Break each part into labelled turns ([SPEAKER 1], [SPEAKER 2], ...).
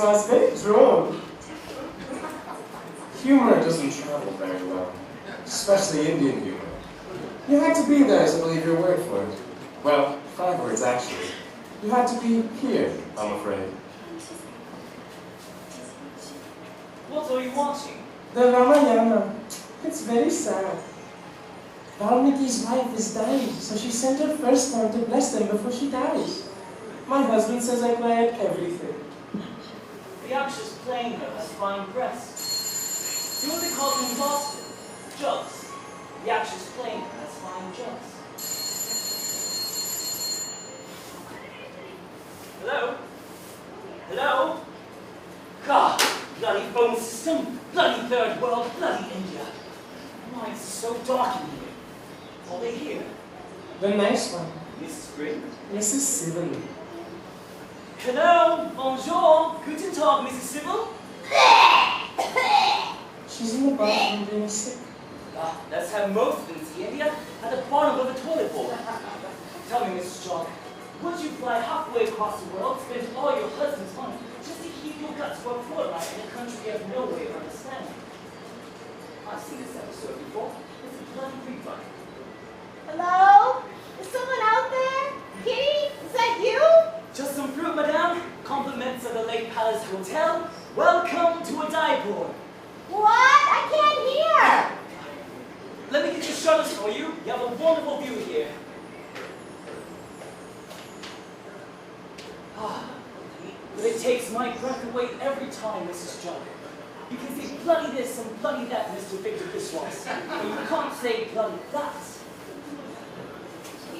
[SPEAKER 1] Biswas, very droll. Humor doesn't travel very well, especially Indian humor. You had to be there to believe your word for it. Well, 5 words actually. You had to be here, I'm afraid.
[SPEAKER 2] What are you watching?
[SPEAKER 1] The Ramayana. It's very sad. Valmiki's wife is dying, so she sent her firstborn to bless them before she dies. My husband says I cry at everything.
[SPEAKER 2] The actress playing her has fine breasts. You know what they call them in Boston? Jugs. The actress playing her has fine jugs. Hello? Hello? God, bloody phone system, bloody third world, bloody India. Why is it so dark in here? Are they here?
[SPEAKER 1] The nice one.
[SPEAKER 2] Mrs. Green?
[SPEAKER 1] Mrs. Sybil.
[SPEAKER 2] Hello, bonjour, guten Tag, Mrs. Sybil.
[SPEAKER 1] She's in the bathroom being sick.
[SPEAKER 2] That's how most of them see India, at the bottom of a toilet bowl. Tell me, Mrs. John, would you fly halfway across the world, spend all your husband's money, just to keep your guts for a fortnight in a country you have no way of understanding? I've seen this episode before. It's a bloody refund.
[SPEAKER 3] Hello? Is someone out there? Kitty? Is that you?
[SPEAKER 2] Just some fruit, madame. Compliments of the Lake Palace Hotel. Welcome to a Taipei.
[SPEAKER 3] What? I can't hear.
[SPEAKER 2] Let me get your shutters for you. You have a wonderful view here. But it takes my breath away every time, Mrs. John. You can say bloody this and bloody that, Mr. Victor Biswas. But you can't say bloody that.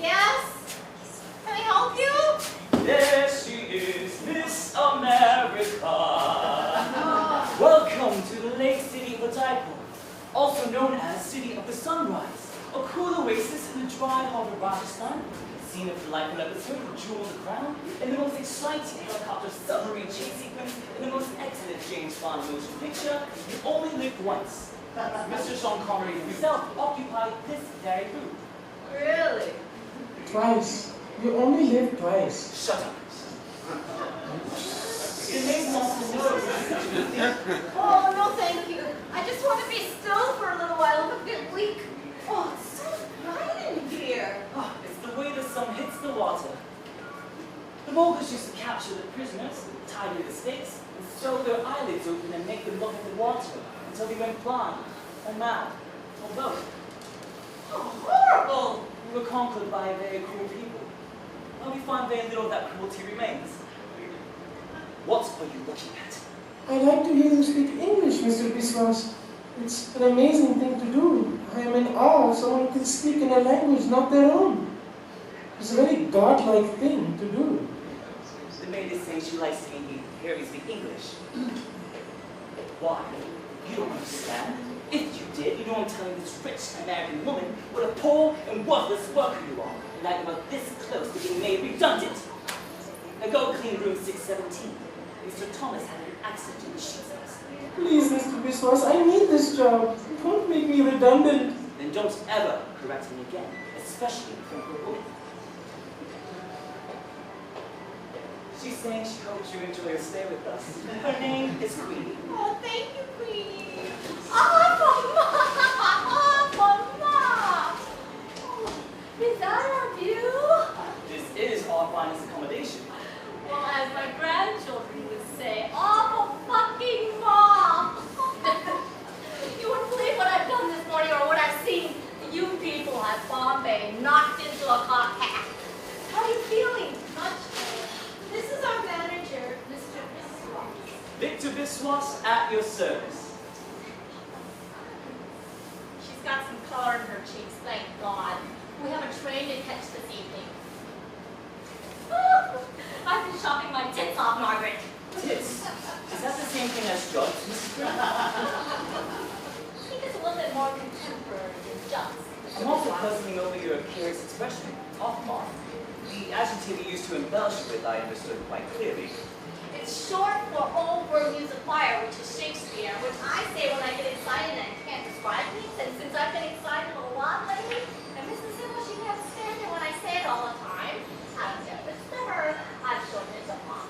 [SPEAKER 3] Yes? Can I help you?
[SPEAKER 2] There she is, Miss America. Welcome to the lake city of Taipei, also known as City of the Sunrise, a cool oasis in the dry heart of Rajasthan, scene of delightful episode of Jewel the Crown, and the most exciting helicopter submarine chase sequence in the most excellent James Bond motion picture, You Only Live Once. Mr. Sean Connery himself occupied this very booth.
[SPEAKER 3] Really?
[SPEAKER 1] Twice. You only live twice.
[SPEAKER 2] Shut up. It makes us know.
[SPEAKER 3] Oh, no thank you. I just want to be still for a little while. I'm a bit weak. Oh, it's so bright in here.
[SPEAKER 2] It's the way the sun hits the water. The Mughals used to capture the prisoners, tie to the stakes, and sew their eyelids open and make them look at the water until they went blind, or mad, or both.
[SPEAKER 3] Oh, horrible.
[SPEAKER 2] We were conquered by very cruel people. And we find very little of that cruelty remains. What are you looking at?
[SPEAKER 1] I like to hear you speak English, Mr. Biswas. It's an amazing thing to do. I am in awe of someone who can speak in a language not their own. It's a very godlike thing to do.
[SPEAKER 2] The maid is saying she likes to hear me speak English. Why? You don't understand. If you did, you know I'm telling this rich American woman what a poor and worthless worker you are, and that you are this close to being made redundant. Now go clean room 617. Mr. Thomas had an accident in the sheets last night.
[SPEAKER 1] Please, Mr. Biswas, I need this job. Don't make me redundant.
[SPEAKER 2] Then don't ever correct me again, especially in front of a woman. She's saying she hopes you enjoy your stay with us. Her name is Queenie.
[SPEAKER 3] Oh, thank you, Queenie. Oh, Mama! Oh, is that our view?
[SPEAKER 2] This is our finest accommodation.
[SPEAKER 3] Well, as my grandchildren would say, awful fucking mom! You wouldn't believe what I've done this morning or what I've seen. You people have Bombay knocked into a cocked hat. How are you feeling? Much better. This is our manager, Mr. Biswas.
[SPEAKER 2] Victor Biswas at your service.
[SPEAKER 3] She's got some color in her cheeks, thank God. We have a train to catch this evening. I've been shopping my tits off, Margaret.
[SPEAKER 2] Tits? Is that the same thing as drugs, Mrs. Brown?
[SPEAKER 3] I think it's a little bit more contemporary than just.
[SPEAKER 2] I'm also puzzling over your curious expression, off-mark. The adjective you used to embellish with, I understood quite clearly.
[SPEAKER 3] It's short for old world use of fire, which is Shakespeare, which I say when I get excited and I can't describe things. And since I've been excited a lot lately, and Mrs. Sybil, she can't stand it when I say it all the time. I've said this to her. I've shown it to Mom.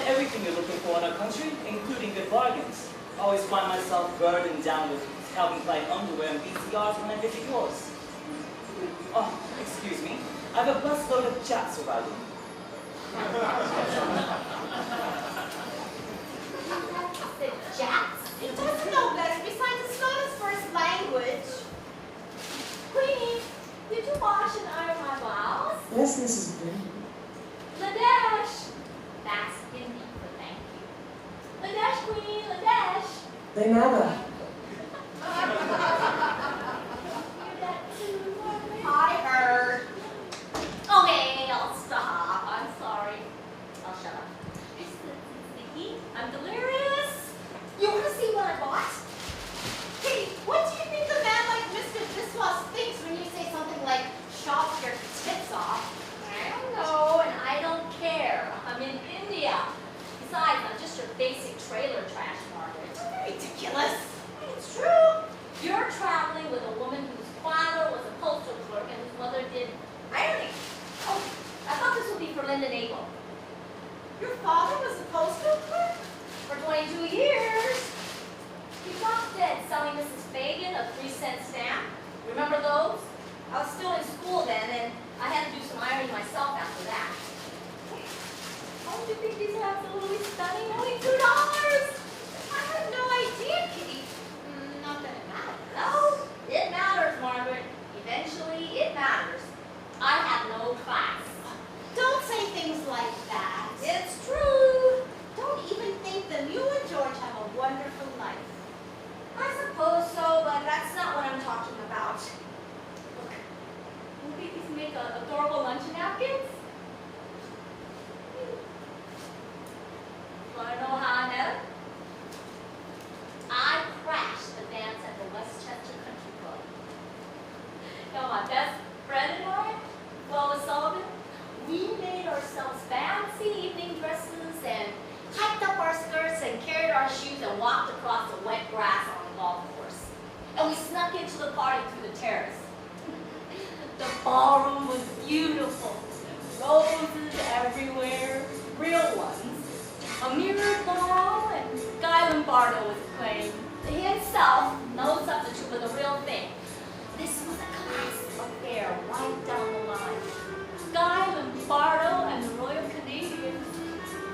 [SPEAKER 2] everything you're looking for in our country, including good bargains. I always find myself burdened down with Calvin Klein underwear and VCRs when I visit yours. Oh, excuse me. I have a busload of chaps arriving.
[SPEAKER 3] The Japs? He doesn't know better. Besides, it's not his first language. Queenie, did you wash and iron my blouse?
[SPEAKER 1] Yes, Mrs. Green.
[SPEAKER 3] Ladesh. That's Hindi for thank you. Ladesh, Queenie, Ladesh.
[SPEAKER 1] De nada.
[SPEAKER 3] I heard. Okay, I'll stop. I'm sorry. I'll shut up. It's the heat. I'm delirious. You want to see what I bought? Hey, what do you think a man like Mr. Biswas thinks when you say something like, shop your tits off? I don't know, and I don't care. I'm in India. Besides, I'm just your basic trailer trash, Margaret. Ridiculous. It's true. You're traveling with a woman whose father was a postal clerk and whose mother did ironing. Oh, I thought this would be for Linda Nagel. Your father was a postal clerk? For 22 years. He dropped dead selling Mrs. Fagan a 3-cent stamp. Remember those? I was still in school then, and I had to do some ironing myself after that. Don't you think these are absolutely stunning? Only $2. I had no idea, Kitty. Not that it matters. No, it matters, Margaret. Eventually, it matters. I have no class. Don't say things like that. It's true. Don't even think that you and George have a wonderful life. I suppose so, but that's not what I'm talking about. Look, will these make adorable lunch napkins? Want to know how I met him? I crashed the dance at the Westchester Country Club. Now my best friend and I, Lois Sullivan, we made ourselves fancy evening dresses and hiked up our skirts and carried our shoes and walked across the wet grass on the golf course. And we snuck into the party through the terrace. The ballroom was beautiful. Roses everywhere, real ones. A mirrored ball, and Guy Lombardo was playing. He himself, no substitute for the real thing. This was a class affair right down the line. Guy Lombardo and the Royal Canadians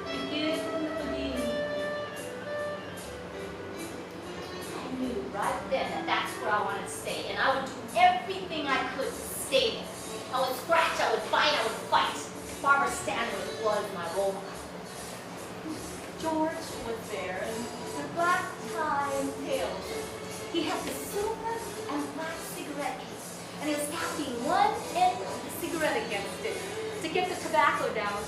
[SPEAKER 3] begin the meeting. I knew right then that that's where I wanted to stay, and I would do everything I could to stay there. I would scratch, I would bite, I would fight. Barbara Stanwyck was my role model. George was there, and the black tie and tails. He had the silver and black cigarette case, and he was tapping one end of the cigarette against it to get the tobacco down.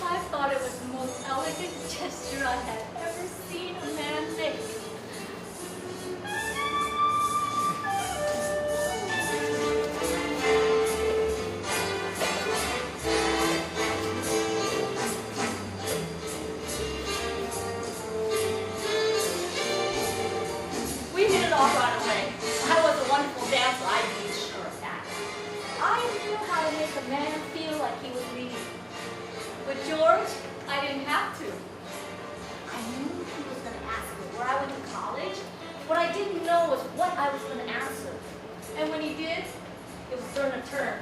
[SPEAKER 3] I thought it was the most elegant gesture I had ever seen a man make. George, I didn't have to. I knew he was going to ask me where I went to college. What I didn't know was what I was going to answer. And when he did, it was turn a turn.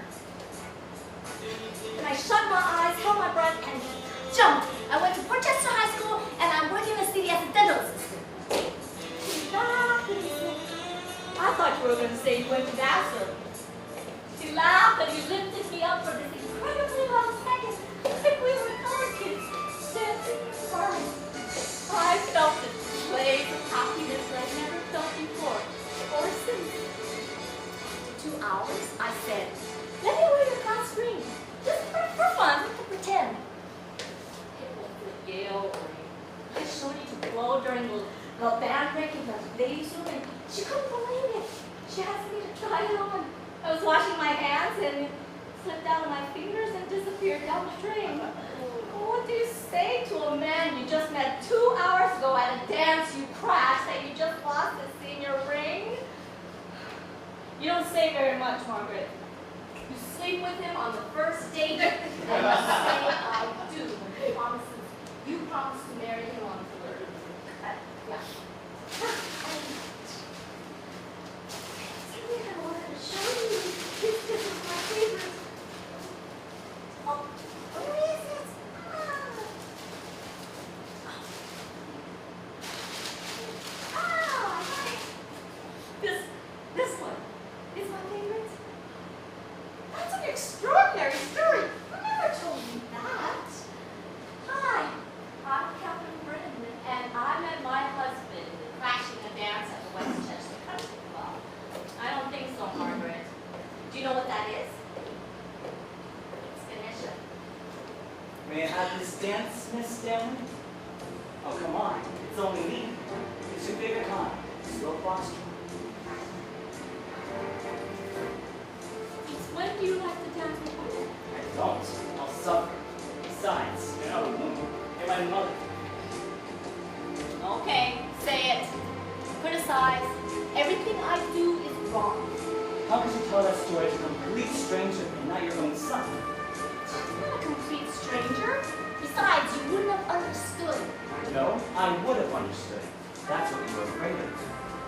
[SPEAKER 3] And I shut my eyes, held my breath, and jumped. I went to Portchester High School, and I'm working in the city as a dental assistant. He laughed and he said, I thought you were going to say you went to Vassar. He laughed and he lifted me up for this incredibly long second. Like we were college kids, dancing and farming. I felt this blaze of happiness that I'd never felt before, or since. After 2 hours, I said, let me wear your class ring, just for fun, to pretend. It was the Yale ring. I showed it to Flo during the band break in the ladies' room, and she couldn't believe it. She asked me to try it on. I was washing my hands, and it slipped out of my fingers and disappeared down the drain. What do you say to a man you just met 2 hours ago at a dance you crashed that you just lost a senior ring? You don't say very much, Margaret. You sleep with him on the first date, and you say, I do, when he promises you Where is it? Hi. This one is my favorite. That's an extraordinary story. Who never told me that? Hi, I'm Catherine Britton, and I met my husband crashing a dance at the Westchester Country Club. I don't think so, Margaret. Do you know what that is? It's Ganesh.
[SPEAKER 2] May I have this dance, Miss Stanley? Oh, come on. It's only me. It's your favorite kind. Slow foster.
[SPEAKER 3] When do you like to dance with women?
[SPEAKER 2] I don't. I'll suffer. Besides, you're not a woman. You're my mother.
[SPEAKER 3] Okay, say it. Criticize. Everything I do is wrong.
[SPEAKER 2] How could you tell that story to a complete stranger and not your own son?
[SPEAKER 3] She's not a complete stranger. Besides, you wouldn't have understood.
[SPEAKER 2] No, I would have understood. That's what you were afraid of.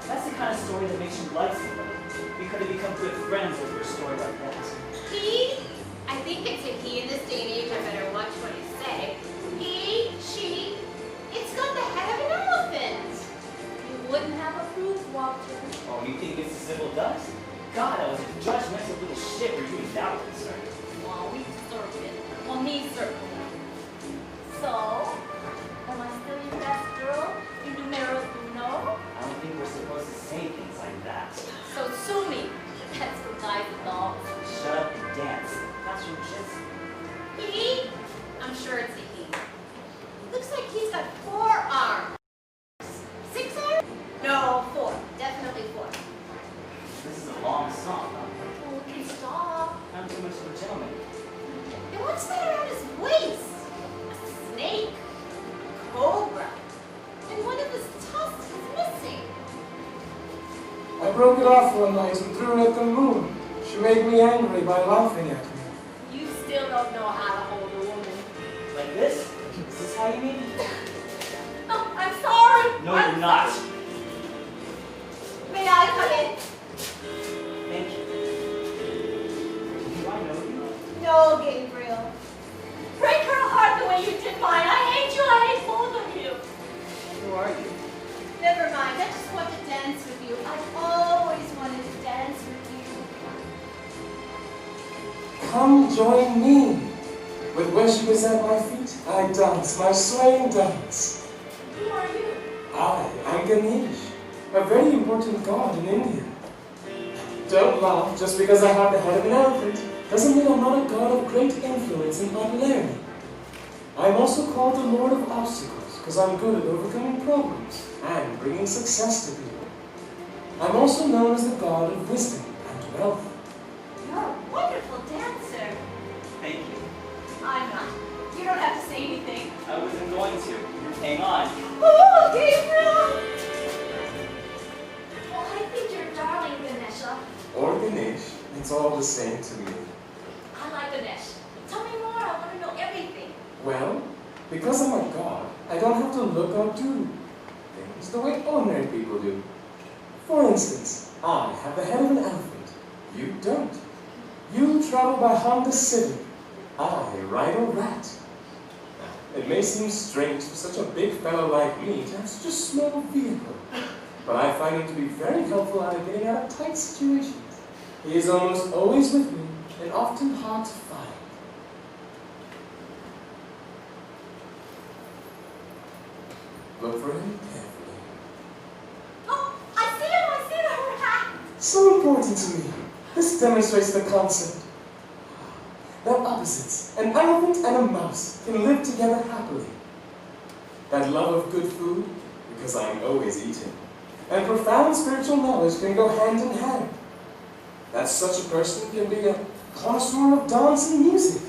[SPEAKER 2] That's the kind of story that makes you like somebody. We could have become good friends over a story like that.
[SPEAKER 3] He, I think it's a he in this day and age, I better watch what you say. He, she, it's got the head of an elephant. You wouldn't have approved, Walter.
[SPEAKER 2] Oh, you think Mrs. Sybil does? God, I was a judgmental little shit where you and that were concerned.
[SPEAKER 3] Well, we deserve it. Well, me certainly. So, am I still your best girl? Your numero uno?
[SPEAKER 2] I don't think we're supposed to say things like that.
[SPEAKER 3] So sue me. That's for guys and dogs.
[SPEAKER 2] Shut up and dance. That's your gist.
[SPEAKER 3] He? I'm sure it's a he. Looks like he's got 4 arms. 6 arms? No, 4. Definitely 4.
[SPEAKER 2] This is a long song, huh?
[SPEAKER 3] Oh, okay, stop.
[SPEAKER 2] I'm too much of a gentleman.
[SPEAKER 3] And what's that around his waist? A snake? A cobra? And one of his tusks is missing.
[SPEAKER 1] I broke it off one night and threw it at the moon. She made me angry by laughing at me.
[SPEAKER 3] You still don't know how to hold a woman.
[SPEAKER 2] Like this? Is this how you mean?
[SPEAKER 3] Oh, I'm sorry.
[SPEAKER 2] No, you're not.
[SPEAKER 3] May I come in?
[SPEAKER 2] Thank you. Do I know you?
[SPEAKER 3] No, Gabriel. Break her heart the way you did mine. I hate you. I hate both of you.
[SPEAKER 2] Who are you?
[SPEAKER 3] Never mind. I just want to dance with you. I've always wanted to dance with you.
[SPEAKER 1] Come join me. With where she was at my feet, I dance my swaying dance.
[SPEAKER 3] Who are you?
[SPEAKER 1] I am Ganesh, a very important god in India. Don't laugh, just because I have the head of an elephant doesn't mean I'm not a god of great influence and popularity. I'm also called the Lord of Obstacles because I'm good at overcoming problems and bringing success to people. I'm also known as the god of wisdom and wealth.
[SPEAKER 3] You're a wonderful dancer.
[SPEAKER 2] Thank you.
[SPEAKER 3] I'm not. You don't have to say anything.
[SPEAKER 2] I wasn't going to. Hang on.
[SPEAKER 3] Oh, Gabriel! Well, I think you're darling, Ganesha.
[SPEAKER 1] Or Ganesh, it's all the same to me.
[SPEAKER 3] I like Ganesh. Tell me more. I want to know everything.
[SPEAKER 1] Well, because I'm a god, I don't have to look or do things the way ordinary people do. For instance, I have the head of an elephant. You don't. You travel by Honda Civic. I ride a rat. It may seem strange for such a big fellow like me to have such a small vehicle, but I find him to be very helpful at getting out of tight situations. He is almost always with me and often hard to find. Look for him carefully.
[SPEAKER 3] Oh, I see him. I see him.
[SPEAKER 1] So important to me. This demonstrates the concept that opposites, an elephant and a mouse, can live together happily. That love of good food, because I am always eating, and profound spiritual knowledge can go hand in hand. That such a person can be a connoisseur of dance and music.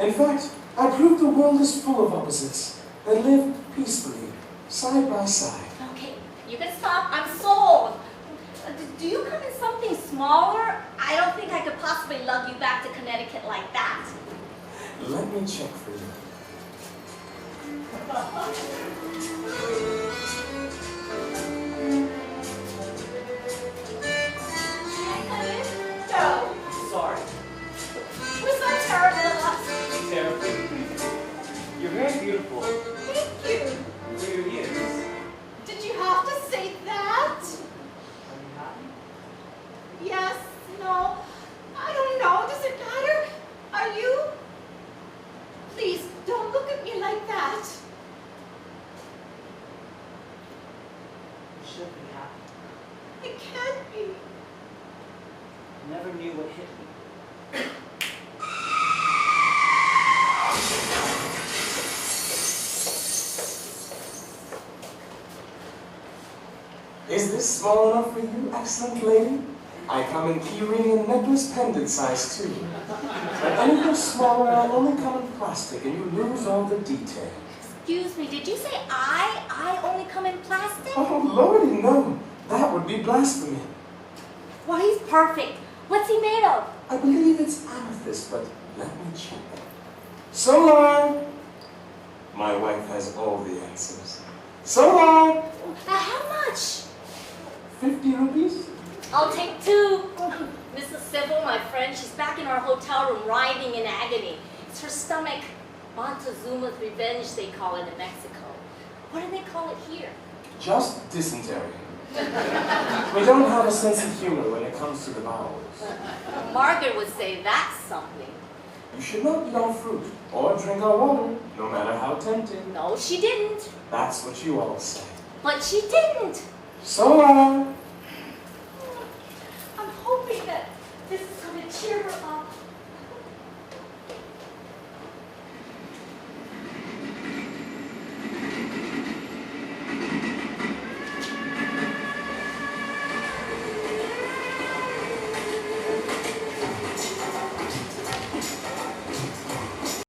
[SPEAKER 1] In fact, I prove the world is full of opposites that live peacefully, side by side.
[SPEAKER 3] Okay, you can stop. I'm sold. Do you come in something smaller? I don't think I could possibly lug you back to Connecticut like that.
[SPEAKER 1] Let me check for you.
[SPEAKER 3] Can I come in? No.
[SPEAKER 2] Sorry.
[SPEAKER 3] We're so terrible at us.
[SPEAKER 2] never knew what hit me.
[SPEAKER 1] Is this small enough for you, excellent lady? I come in keyring and necklace pendant size too. But anything smaller, I only come in plastic and you lose all the detail.
[SPEAKER 3] Excuse me, did you say I only come in plastic?
[SPEAKER 1] Oh, lordy, no. That would be blasphemy.
[SPEAKER 3] Well, he's perfect. What's he made of?
[SPEAKER 1] I believe it's amethyst, but let me check. So long. My wife has all the answers. So long.
[SPEAKER 3] How much?
[SPEAKER 1] 50 rupees?
[SPEAKER 3] I'll take 2. Mrs. Sybil, my friend, she's back in our hotel room writhing in agony. It's her stomach. Montezuma's revenge, they call it in Mexico. What do they call it here?
[SPEAKER 1] Just dysentery. We don't have a sense of humor when it comes to the bowels.
[SPEAKER 3] Margaret would say that's something.
[SPEAKER 1] You should not eat our fruit or drink our water, no matter how tempting.
[SPEAKER 3] No, she didn't.
[SPEAKER 1] That's what you all say.
[SPEAKER 3] But she didn't.
[SPEAKER 1] So long.